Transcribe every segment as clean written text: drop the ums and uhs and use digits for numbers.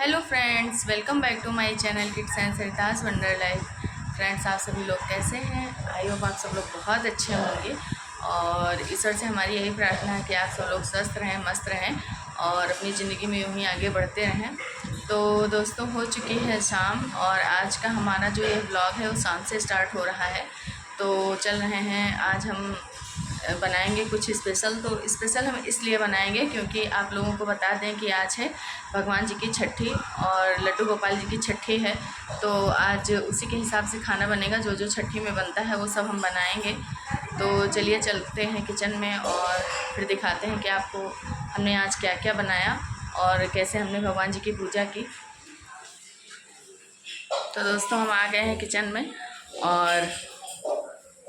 Hello friends, welcome back to my channel kids and Sarita's wonder life. Friends, आप सभी लोग कैसे हैं? आई होप आप सब लोग बहुत अच्छे होंगे और ईश्वर से हमारी यही प्रार्थना है कि आप सब लोग स्वस्थ रहें, मस्त रहें और अपनी ज़िंदगी में यूँ ही आगे बढ़ते रहें। तो दोस्तों, हो चुकी है शाम और आज का हमारा जो ये ब्लॉग है वो शाम से स्टार्ट हो रहा है। तो चल रहे हैं, आज हम बनाएंगे कुछ स्पेशल। तो स्पेशल हम इसलिए बनाएंगे क्योंकि आप लोगों को बता दें कि आज है भगवान जी की छठी और लड्डू गोपाल जी की छठी है। तो आज उसी के हिसाब से खाना बनेगा, जो जो छठी में बनता है वो सब हम बनाएंगे। तो चलिए चलते हैं किचन में और फिर दिखाते हैं कि आपको हमने आज क्या क्या बनाया और कैसे हमने भगवान जी की पूजा की। तो दोस्तों, हम आ गए हैं किचन में और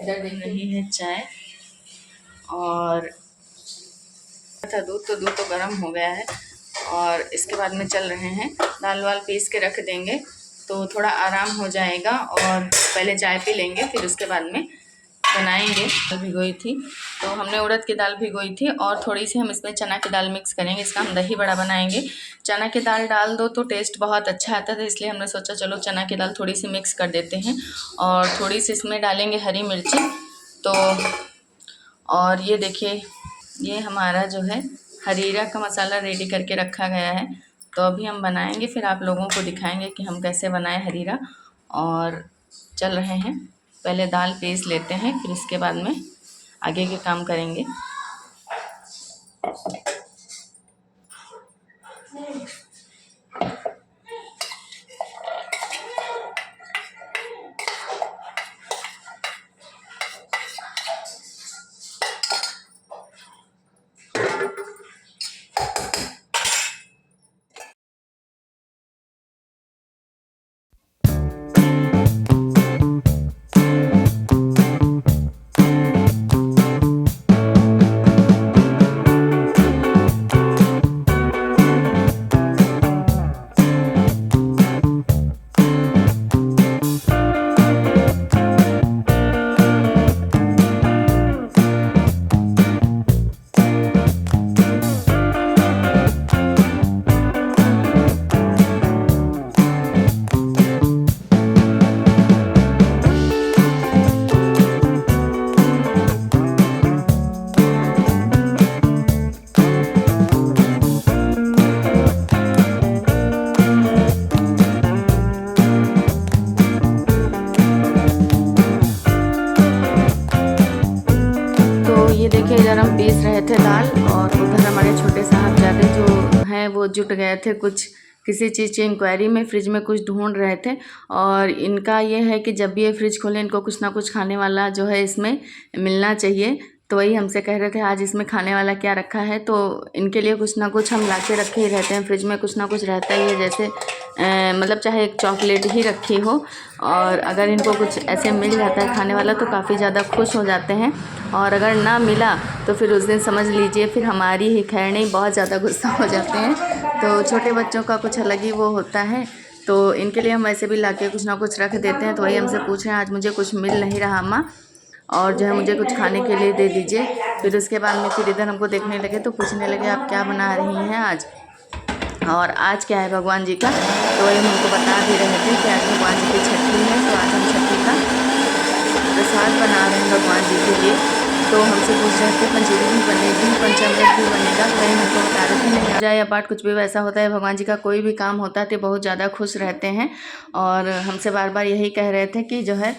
इधर दिख रही है चाय और अच्छा दूध तो गर्म हो गया है। और इसके बाद में चल रहे हैं, दाल वाल पीस के रख देंगे तो थोड़ा आराम हो जाएगा। और पहले चाय पी लेंगे, फिर उसके बाद में बनाएंगे। दाल भिगोई थी तो हमने उड़द की दाल भिगोई थी और थोड़ी सी हम इसमें चना की दाल मिक्स करेंगे। इसका हम दही बड़ा बनाएंगे। चना की दाल डाल दो तो टेस्ट बहुत अच्छा आता है, तो इसलिए हमने सोचा चलो चना की दाल थोड़ी सी मिक्स कर देते हैं। और थोड़ी सी इसमें डालेंगे हरी मिर्ची। तो और ये देखिए, ये हमारा जो है हरीरा का मसाला रेडी करके रखा गया है। तो अभी हम बनाएंगे, फिर आप लोगों को दिखाएंगे कि हम कैसे बनाए हरीरा। और चल रहे हैं, पहले दाल पीस लेते हैं, फिर इसके बाद में आगे के काम करेंगे। ये देखिए, इधर हम पीस रहे थे दाल और उधर हमारे छोटे साहबजादे जो हैं वो जुट गए थे कुछ किसी चीज़ की इंक्वायरी में, फ्रिज में कुछ ढूंढ रहे थे। और इनका ये है कि जब भी ये फ्रिज खोलें इनको कुछ ना कुछ खाने वाला जो है इसमें मिलना चाहिए। तो वही हमसे कह रहे थे आज इसमें खाने वाला क्या रखा है। तो इनके लिए कुछ ना कुछ हम ला के रखे ही रहते हैं, फ्रिज में कुछ ना कुछ रहता ही है। जैसे मतलब चाहे एक चॉकलेट ही रखी हो और अगर इनको कुछ ऐसे मिल जाता है खाने वाला तो काफ़ी ज़्यादा खुश हो जाते हैं। और अगर ना मिला तो फिर उस दिन समझ लीजिए फिर हमारी ही खैर नहीं, बहुत ज़्यादा गुस्सा हो जाते हैं। तो छोटे बच्चों का कुछ अलग ही वो होता है। तो इनके लिए हम ऐसे भी ला के कुछ ना कुछ रख देते हैं। तो वही हमसे पूछ रहे हैं आज मुझे कुछ मिल नहीं रहा माँ, और जो है मुझे कुछ खाने के लिए दे दीजिए। फिर उसके बाद में फिर इधर हमको देखने लगे तो पूछने लगे आप क्या बना रही हैं आज, और आज क्या है भगवान जी का। तो वही हम उनको बता भी रहे थे कि आज भगवान जी की छठी है, तो आज हम छठी का प्रसाद बना रहे हैं भगवान जी के लिए। तो हमसे पूछ रहे थे पंजीरी भी बनेगी, पंचामृत भी बनेगा। तो वही हमको बता रहे थे नहीं जाए या पाठ कुछ भी वैसा होता है, भगवान जी का कोई भी काम होता है तो बहुत ज़्यादा खुश रहते हैं। और हमसे बार बार यही कह रहे थे कि जो है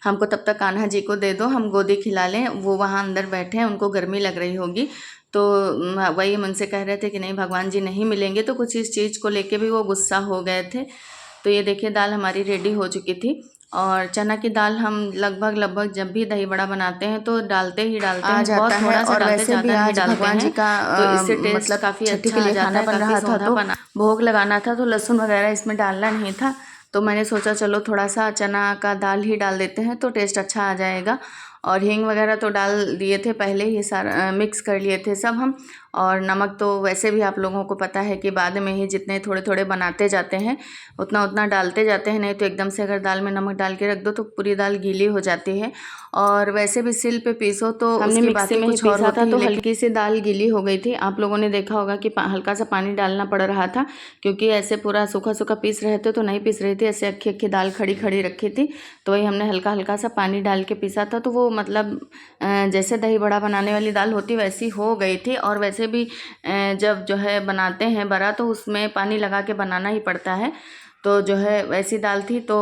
हमको तब तक कान्हा जी को दे दो, हम गोदी खिला लें, वो वहाँ अंदर बैठे हैं, उनको गर्मी लग रही होगी। तो वही हम उनसे कह रहे थे कि नहीं भगवान जी नहीं मिलेंगे। तो कुछ इस चीज़ को लेके भी वो गुस्सा हो गए थे। तो ये देखिए दाल हमारी रेडी हो चुकी थी। और चना की दाल हम लगभग जब भी दही बड़ा बनाते हैं तो डालते हैं, बहुत थोड़ा सा डालते, ज़्यादा नहीं डालते हैं। तो इससे टेस्ट काफ़ी अच्छा आ जाता है। बन रहा था तो भोग लगाना था तो लहसुन वगैरह इसमें डालना नहीं था। तो मैंने सोचा चलो थोड़ा सा चना का दाल ही डाल देते हैं तो टेस्ट अच्छा आ जाएगा। और हींग वगैरह तो डाल दिए थे पहले, ये सारा मिक्स कर लिए थे सब हम। और नमक तो वैसे भी आप लोगों को पता है कि बाद में ही जितने थोड़े थोड़े बनाते जाते हैं उतना उतना डालते जाते हैं, नहीं तो एकदम से अगर दाल में नमक डाल के रख दो तो पूरी दाल गीली हो जाती है। और वैसे भी सिल पे पीसो तो हमने मिक्सी में ही पीसा था तो हल्की सी दाल गीली हो गई थी। आप लोगों ने देखा होगा कि हल्का सा पानी डालना पड़ रहा था, क्योंकि ऐसे पूरा सूखा सूखा पीस रहे थे तो नहीं पीस रही थी, ऐसे अक्खी अक्खी दाल खड़ी खड़ी रखी थी, तो वही हमने हल्का हल्का सा पानी डाल के पीसा था। तो वो मतलब जैसे दही बड़ा बनाने वाली दाल होती वैसी हो गई थी। और वैसे भी जब जो है बनाते हैं बड़ा तो उसमें पानी लगा के बनाना ही पड़ता है, तो जो है वैसी दाल थी। तो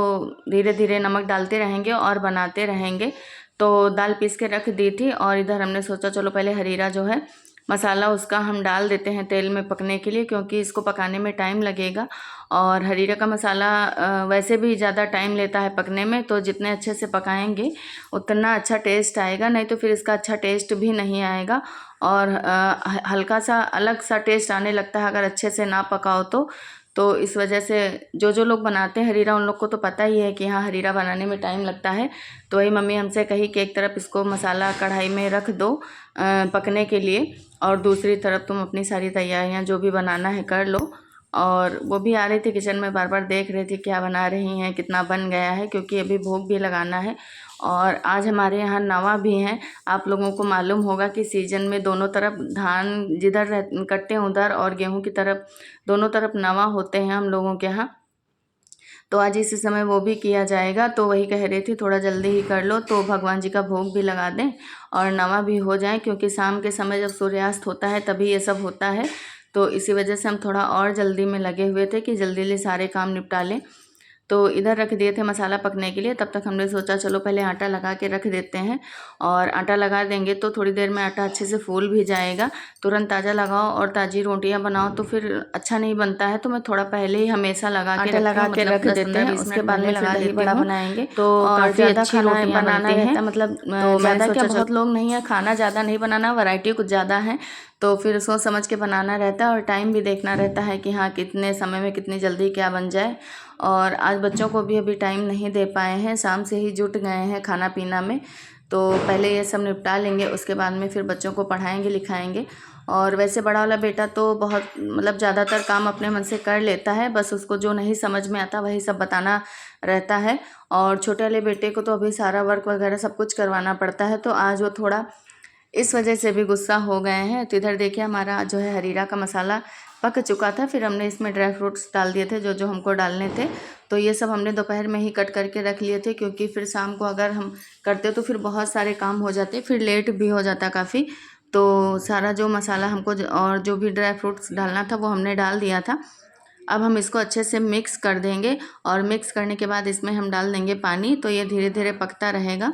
धीरे धीरे नमक डालते रहेंगे और बनाते रहेंगे। तो दाल पीस के रख दी थी और इधर हमने सोचा चलो पहले हरीरा जो है मसाला उसका हम डाल देते हैं तेल में पकने के लिए, क्योंकि इसको पकाने में टाइम लगेगा। और हरीरा का मसाला वैसे भी ज़्यादा टाइम लेता है पकने में, तो जितने अच्छे से पकाएंगे उतना अच्छा टेस्ट आएगा, नहीं तो फिर इसका अच्छा टेस्ट भी नहीं आएगा। और हल्का सा अलग सा टेस्ट आने लगता है अगर अच्छे से ना पकाओ तो इस वजह से जो लोग बनाते हैं हरीरा उन लोग को तो पता ही है कि हाँ हरीरा बनाने में टाइम लगता है। तो वही मम्मी हमसे कही कि एक तरफ इसको मसाला कढ़ाई में रख दो पकने के लिए, और दूसरी तरफ तुम अपनी सारी तैयारियां जो भी बनाना है कर लो। और वो भी आ रही थी किचन में, बार बार देख रही थी क्या बना रही हैं, कितना बन गया है, क्योंकि अभी भोग भी लगाना है। और आज हमारे यहाँ नवा भी हैं। आप लोगों को मालूम होगा कि सीजन में दोनों तरफ धान जिधर कटते हैं उधर और गेहूं की तरफ दोनों तरफ नवा होते हैं हम लोगों के यहाँ। तो आज इस समय वो भी किया जाएगा, तो वही कह रही थी थोड़ा जल्दी ही कर लो तो भगवान जी का भोग भी लगा दें और नवा भी हो जाए, क्योंकि शाम के समय जब सूर्यास्त होता है तभी ये सब होता है। तो इसी वजह से हम थोड़ा और जल्दी में लगे हुए थे कि जल्दी जल्दी सारे काम निपटा लें। तो इधर रख दिए थे मसाला पकने के लिए, तब तक हमने सोचा चलो पहले आटा लगा के रख देते हैं। और आटा लगा देंगे तो थोड़ी देर में आटा अच्छे से फूल भी जाएगा। तुरंत ताज़ा लगाओ और ताज़ी रोटियां बनाओ तो फिर अच्छा नहीं बनता है, तो मैं थोड़ा पहले ही हमेशा लगा के रख देते हैं। उसके बाद में फिर दही बड़ा बनाएंगे तो काफ़ी अच्छी रोटियां बनाना रहता है। मतलब तो ज़्यादा क्या बहुत लोग नहीं है, खाना ज़्यादा नहीं बनाना, वैरायटी कुछ ज़्यादा है, तो फिर सोच समझ के बनाना रहता है और टाइम भी देखना रहता है कि हाँ कितने समय में कितनी जल्दी क्या बन जाए। और आज बच्चों को भी अभी टाइम नहीं दे पाए हैं, शाम से ही जुट गए हैं खाना पीना में, तो पहले ये सब निपटा लेंगे, उसके बाद में फिर बच्चों को पढ़ाएंगे लिखाएंगे। और वैसे बड़ा वाला बेटा तो बहुत मतलब ज़्यादातर काम अपने मन से कर लेता है, बस उसको जो नहीं समझ में आता वही सब बताना रहता है। और छोटे वाले बेटे को तो अभी सारा वर्क वगैरह सब कुछ करवाना पड़ता है, तो आज वो थोड़ा इस वजह से भी गुस्सा हो गए हैं। तो इधर देखिए हमारा जो है हरीरा का मसाला पक चुका था, फिर हमने इसमें ड्राई फ्रूट्स डाल दिए थे जो जो हमको डालने थे। तो ये सब हमने दोपहर में ही कट करके रख लिए थे, क्योंकि फिर शाम को अगर हम करते तो फिर बहुत सारे काम हो जाते, फिर लेट भी हो जाता काफ़ी। तो सारा जो मसाला हमको और जो भी ड्राई फ्रूट्स डालना था वो हमने डाल दिया था। अब हम इसको अच्छे से मिक्स कर देंगे और मिक्स करने के बाद इसमें हम डाल देंगे पानी, तो ये धीरे धीरे पकता रहेगा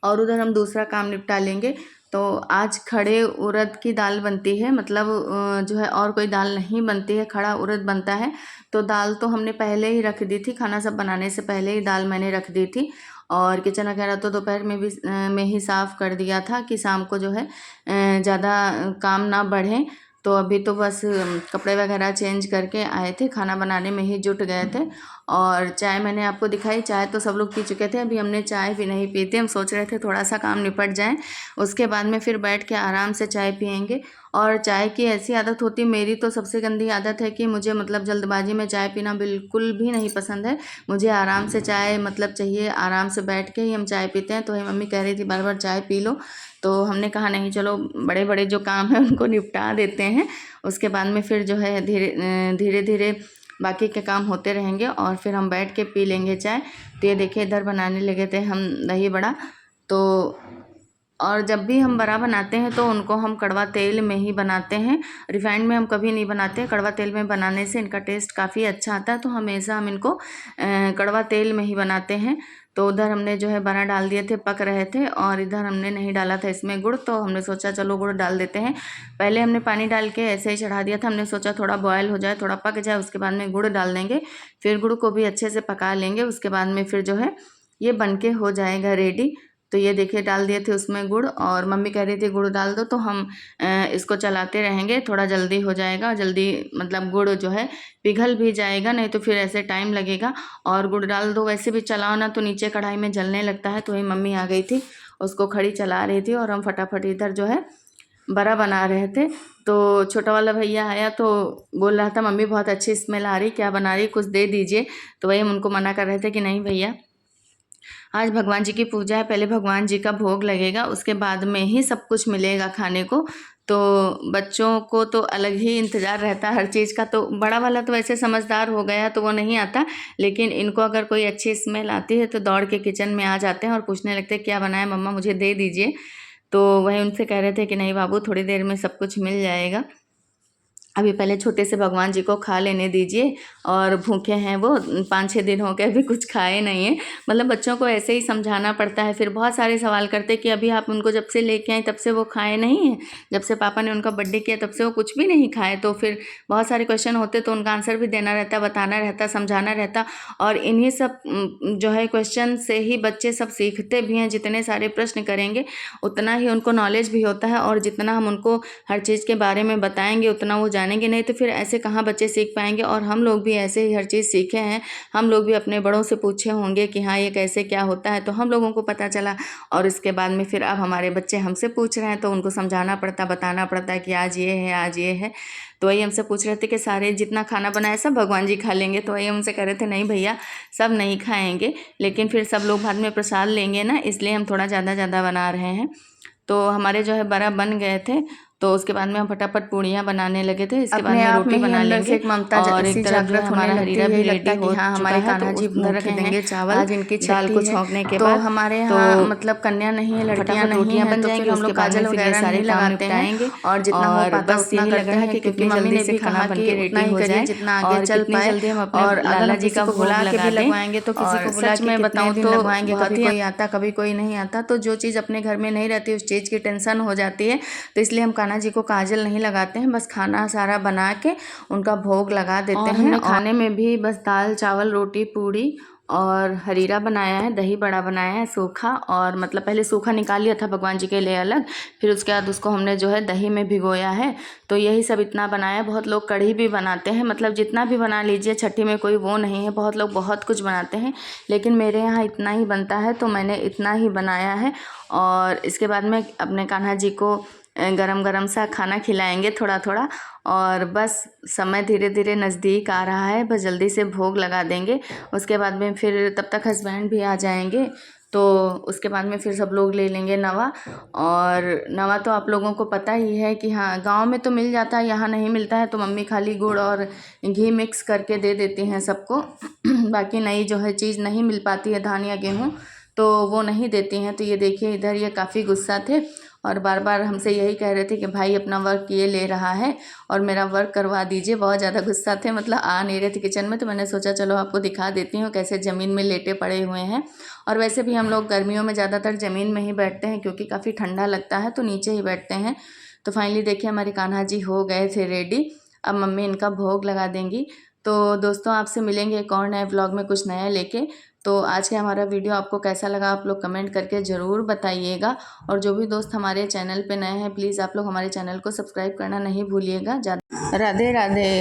और उधर हम दूसरा काम निपटा लेंगे। तो आज खड़े उड़द की दाल बनती है, मतलब जो है और कोई दाल नहीं बनती है, खड़ा उड़द बनता है। तो दाल तो हमने पहले ही रख दी थी, खाना सब बनाने से पहले ही दाल मैंने रख दी थी। और किचन वगैरह तो दोपहर में भी में ही साफ़ कर दिया था कि शाम को जो है ज़्यादा काम ना बढ़े। तो अभी तो बस कपड़े वगैरह चेंज करके आए थे, खाना बनाने में ही जुट गए थे। और चाय मैंने आपको दिखाई, चाय तो सब लोग पी चुके थे, अभी हमने चाय भी नहीं पी थी। हम सोच रहे थे थोड़ा सा काम निपट जाए, उसके बाद में फिर बैठ के आराम से चाय पियेंगे। और चाय की ऐसी आदत होती, मेरी तो सबसे गंदी आदत है कि मुझे मतलब जल्दबाजी में चाय पीना बिल्कुल भी नहीं पसंद है। मुझे आराम से चाय मतलब चाहिए, आराम से बैठ के ही हम चाय पीते हैं। तो ये मम्मी कह रही थी बार बार चाय पी लो, तो हमने कहा नहीं चलो बड़े बड़े जो काम हैं उनको निपटा देते हैं, उसके बाद में फिर जो है धीरे धीरे बाकी के काम होते रहेंगे और फिर हम बैठ के पी लेंगे चाय। तो ये देखिए इधर बनाने लगे थे हम दही बड़ा। तो और जब भी हम बड़ा बनाते हैं तो उनको हम कड़वा तेल में ही बनाते हैं, रिफाइंड में हम कभी नहीं बनाते। कड़वा तेल में बनाने से इनका टेस्ट काफ़ी अच्छा आता है, तो हमेशा हम इनको कड़वा तेल में ही बनाते हैं। तो उधर हमने जो है बड़ा डाल दिए थे, पक रहे थे, और इधर हमने नहीं डाला था इसमें गुड़, तो हमने सोचा चलो गुड़ डाल देते हैं। पहले हमने पानी डाल के ऐसे ही चढ़ा दिया था, हमने सोचा थोड़ा बॉयल हो जाए, थोड़ा पक जाए, उसके बाद में गुड़ डाल देंगे। फिर गुड़ को भी अच्छे से पका लेंगे, उसके बाद में फिर जो है ये बन के हो जाएगा रेडी। तो ये देखिए डाल दिए थे उसमें गुड़, और मम्मी कह रही थी गुड़ डाल दो, तो हम इसको चलाते रहेंगे, थोड़ा जल्दी हो जाएगा, जल्दी मतलब गुड़ जो है पिघल भी जाएगा, नहीं तो फिर ऐसे टाइम लगेगा। और गुड़ डाल दो, वैसे भी चलाओ ना तो नीचे कढ़ाई में जलने लगता है। तो वही मम्मी आ गई थी, उसको खड़ी चला रही थी और हम फटाफट इधर जो है बड़ा बना रहे थे। तो छोटा वाला भैया आया तो बोल रहा था मम्मी बहुत अच्छी स्मेल आ रही, क्या बना रही, कुछ दे दीजिए। तो वही हम उनको मना कर रहे थे कि नहीं भैया, आज भगवान जी की पूजा है, पहले भगवान जी का भोग लगेगा, उसके बाद में ही सब कुछ मिलेगा खाने को। तो बच्चों को तो अलग ही इंतज़ार रहता है हर चीज़ का। तो बड़ा वाला तो वैसे समझदार हो गया तो वो नहीं आता, लेकिन इनको अगर कोई अच्छी स्मेल आती है तो दौड़ के किचन में आ जाते हैं और पूछने लगते हैं क्या बनाया मम्मा, मुझे दे दीजिए। तो वही उनसे कह रहे थे कि नहीं बाबू, थोड़ी देर में सब कुछ मिल जाएगा, अभी पहले छोटे से भगवान जी को खा लेने दीजिए। और भूखे हैं वो, 5-6 दिन हो गए अभी कुछ खाए नहीं हैं। मतलब बच्चों को ऐसे ही समझाना पड़ता है। फिर बहुत सारे सवाल करते कि अभी आप उनको जब से लेके आए तब से वो खाए नहीं हैं, जब से पापा ने उनका बर्थडे किया तब से वो कुछ भी नहीं खाए। तो फिर बहुत सारे क्वेश्चन होते तो उनका आंसर भी देना रहता, बताना रहता, समझाना रहता। और इन्हीं सब जो है क्वेश्चन से ही बच्चे सब सीखते भी हैं। जितने सारे प्रश्न करेंगे उतना ही उनको नॉलेज भी होता है, और जितना हम उनको हर चीज़ के बारे में बताएंगे उतना वो जानेंगे। नहीं तो फिर ऐसे कहाँ बच्चे सीख पाएंगे। और हम लोग भी ऐसे ही हर चीज़ सीखे हैं। हम लोग भी अपने बड़ों से पूछे होंगे कि हाँ ये कैसे क्या होता है, तो हम लोगों को पता चला। और इसके बाद में फिर अब हमारे बच्चे हमसे पूछ रहे हैं तो उनको समझाना पड़ता, बताना पड़ता है कि आज ये है, आज ये है। तो वही हमसे पूछ रहे थे कि सारे जितना खाना बनाया सब भगवान जी खा लेंगे। तो वही हमसे कह रहे थे नहीं भैया, सब नहीं खाएंगे, लेकिन फिर सब लोग बाद में प्रसाद लेंगे ना, इसलिए हम थोड़ा ज़्यादा बना रहे हैं। तो हमारे जो है बड़ा बन गए थे। तो उसके बाद में हम फटाफट पूड़ियाँ बनाने लगे थे। इसके बाद में रोटी बना लेंगे एक ममता और सी एक तरफ जो है जागृत होने हमारा लगती हरीरा है, भी लगता रेडी है कि हो हाँ चुका हमारे है। तो कान्हा जी उधर भूखे रखे देंगे हैं चावल। आज इनकी दाल छठी को है। छौंकने के तो बाद हमारे यहाँ मतलब कन्या नहीं है, लड़कियां फटाफट नहीं रोटियां है, बन तो जाएंगी। फिर हम उसके लोग बाद में काजल फिर ये वगैरह सारे नहीं काम लगाते हैं। निपटाएंगे। और जितना हो और पाता बस उतना यही लग करते रहा है हैं, कि क्योंकि कितनी मम्मी जल्दी ने से भी खाना कहा बन कि के उतना रेडी ही हो करिए जाए जितना आगे और चल कितनी पाए। जल्दी हम अपने और अगर लाला हम जी किसी का को भोग बुला के लगा भी दें। लगवाएंगे तो किसी और को बुला सच के में कितने बताऊं दिन तो लगवाएंगे, बहुत कभी ही कोई आता कभी कोई नहीं आता। तो जो चीज़ अपने घर में नहीं रहती उस चीज़ की टेंशन हो जाती है। तो इसलिए हम कान्हा जी को काजल नहीं लगाते हैं, बस खाना सारा बना के उनका भोग लगा देते और हैं। हमने खाने में भी बस दाल चावल रोटी पूड़ी और हरीरा बनाया है, दही बड़ा बनाया है सूखा। और मतलब पहले सूखा निकाल लिया था भगवान जी के लिए अलग, फिर उसके बाद उसको हमने जो है दही में भिगोया है। तो यही सब इतना बनाया। बहुत लोग कढ़ी भी बनाते हैं, मतलब जितना भी बना लीजिए, छठी में कोई वो नहीं है। बहुत लोग बहुत कुछ बनाते हैं, लेकिन मेरे यहाँ इतना ही बनता है तो मैंने इतना ही बनाया है। और इसके बाद में अपने कान्हा जी को गरम गरम सा खाना खिलाएंगे थोड़ा थोड़ा। और बस समय धीरे धीरे नज़दीक आ रहा है, बस जल्दी से भोग लगा देंगे। उसके बाद में फिर तब तक हस्बैंड भी आ जाएंगे, तो उसके बाद में फिर सब लोग ले लेंगे नवा। और नवा तो आप लोगों को पता ही है कि हाँ गांव में तो मिल जाता है, यहाँ नहीं मिलता है। तो मम्मी खाली गुड़ और घी मिक्स करके दे देती हैं सबको। बाकी नई जो है चीज़ नहीं मिल पाती है, धान या गेहूँ, तो वो नहीं देती हैं। तो ये देखिए इधर ये काफ़ी गुस्सा थे और बार बार हमसे यही कह रहे थे कि भाई अपना वर्क ये ले रहा है और मेरा वर्क करवा दीजिए। बहुत ज़्यादा गुस्सा थे, मतलब आ नहीं रहे थे किचन में। तो मैंने सोचा चलो आपको दिखा देती हूँ कैसे ज़मीन में लेटे पड़े हुए हैं। और वैसे भी हम लोग गर्मियों में ज़्यादातर ज़मीन में ही बैठते हैं, क्योंकि काफ़ी ठंडा लगता है, तो नीचे ही बैठते हैं। तो फाइनली देखिए हमारे कान्हा जी हो गए थे रेडी। अब मम्मी इनका भोग लगा देंगी। तो दोस्तों आपसे मिलेंगे एक और नए व्लॉग में कुछ नया लेके। तो आज का हमारा वीडियो आपको कैसा लगा आप लोग कमेंट करके ज़रूर बताइएगा। और जो भी दोस्त हमारे चैनल पे नए हैं प्लीज़ आप लोग हमारे चैनल को सब्सक्राइब करना नहीं भूलिएगा। राधे राधे।